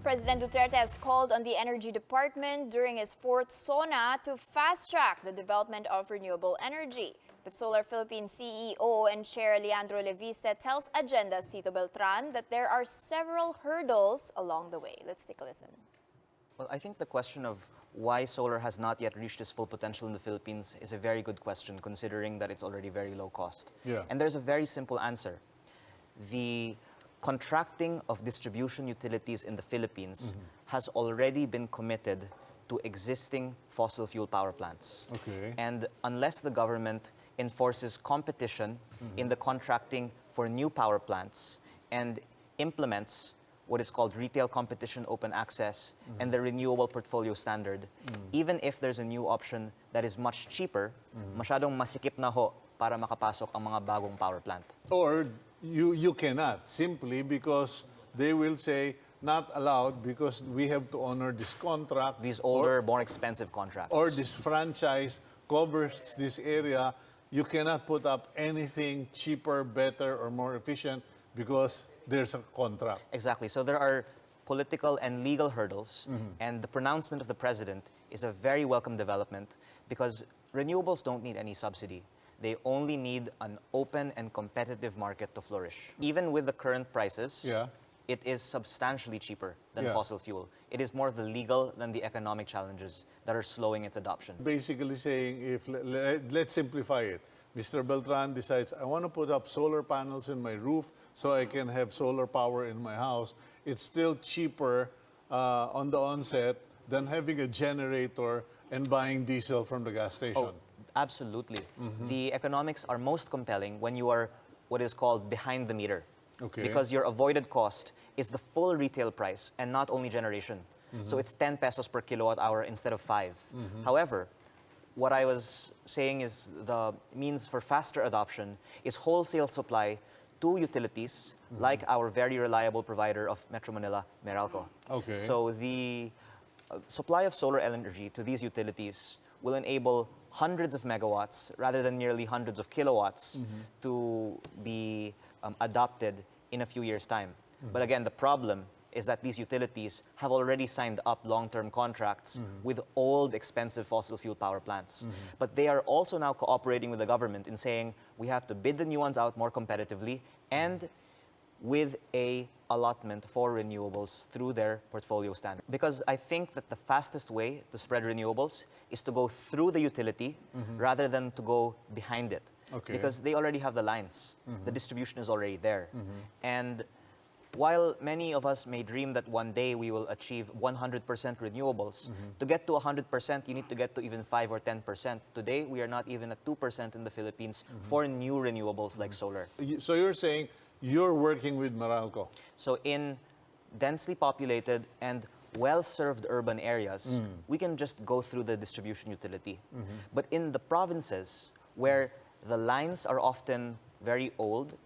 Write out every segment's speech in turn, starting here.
President Duterte has called on the Energy Department during his fourth SONA to fast-track the development of renewable energy. But Solar Philippines CEO and Chair Leandro Leviste tells Agenda Cito Beltran that there are several hurdles along the way. Let's take a listen. Well, I think the question of why solar has not yet reached its full potential in the Philippines is a very good question, considering that it's already very low cost. Yeah. And there's a very simple answer. The contracting of distribution utilities in the Philippines has already been committed to existing fossil fuel power plants. Okay. And unless the government enforces competition in the contracting for new power plants and implements what is called retail competition open access and the renewable portfolio standard, even if there's a new option that is much cheaper, masyadong masikip na ho para makapasok ang mga bagong power plant. Or you cannot, simply because they will say not allowed because we have to honor this contract. These older, more expensive contracts. Or this franchise covers this area. You cannot put up anything cheaper, better, or more efficient because there's a contract. Exactly. So there are political and legal hurdles, and the pronouncement of the president is a very welcome development because renewables don't need any subsidy. They only need an open and competitive market to flourish. Even with the current prices, it is substantially cheaper than fossil fuel. It is more the legal than the economic challenges that are slowing its adoption. Basically saying, let's simplify it. Mr. Beltran decides, I want to put up solar panels in my roof so I can have solar power in my house. It's still cheaper on the onset than having a generator and buying diesel from the gas station. Oh, absolutely. The economics are most compelling when you are what is called behind the meter. Okay. Because your avoided cost is the full retail price and not only generation. So it's 10 pesos per kilowatt hour instead of 5. However, what I was saying is the means for faster adoption is wholesale supply to utilities like our very reliable provider of Metro Manila, Meralco. Okay. So the supply of solar energy to these utilities will enable hundreds of megawatts rather than nearly hundreds of kilowatts to be adopted in a few years' time. But again, the problem is that these utilities have already signed up long-term contracts with old, expensive fossil fuel power plants. But they are also now cooperating with the government in saying we have to bid the new ones out more competitively and with a allotment for renewables through their portfolio standard. Because I think that the fastest way to spread renewables is to go through the utility rather than to go behind it. Okay. Because they already have the lines. The distribution is already there. And while many of us may dream that one day we will achieve 100% renewables, to get to 100%, you need to get to even 5 or 10%. Today, we are not even at 2% in the Philippines for new renewables like solar. So you're saying you're working with Meralco. So in densely populated and well-served urban areas, we can just go through the distribution utility. But in the provinces where the lines are often very old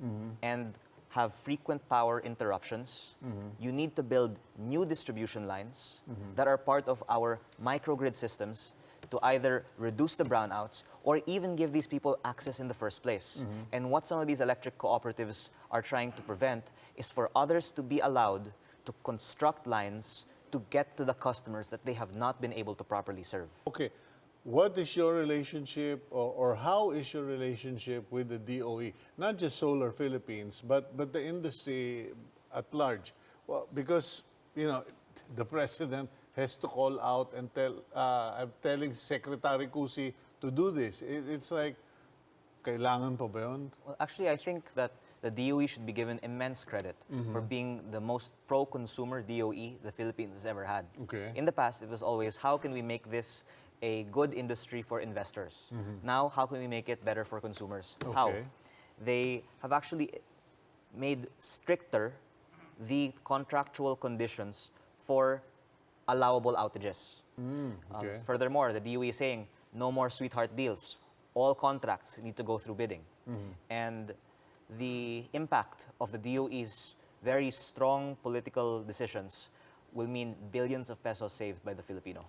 and have frequent power interruptions, you need to build new distribution lines that are part of our microgrid systems to either reduce the brownouts or even give these people access in the first place. And what some of these electric cooperatives are trying to prevent is for others to be allowed to construct lines to get to the customers that they have not been able to properly serve. Okay. What is your relationship or how is your relationship with the DOE? Not just Solar Philippines, but the industry at large. Well, because, you know, the president has to call out and I'm telling Secretary Cusi to do this. It's like, kailangan pa ba yun? Well, actually, I think that the DOE should be given immense credit for being the most pro-consumer DOE the Philippines has ever had. Okay. In the past, it was always, how can we make this a good industry for investors? Now, how can we make it better for consumers? Okay. How? They have actually made stricter the contractual conditions for allowable outages. Okay. Furthermore, the DOE is saying, no more sweetheart deals. All contracts need to go through bidding. And the impact of the DOE's very strong political decisions will mean billions of pesos saved by the Filipino.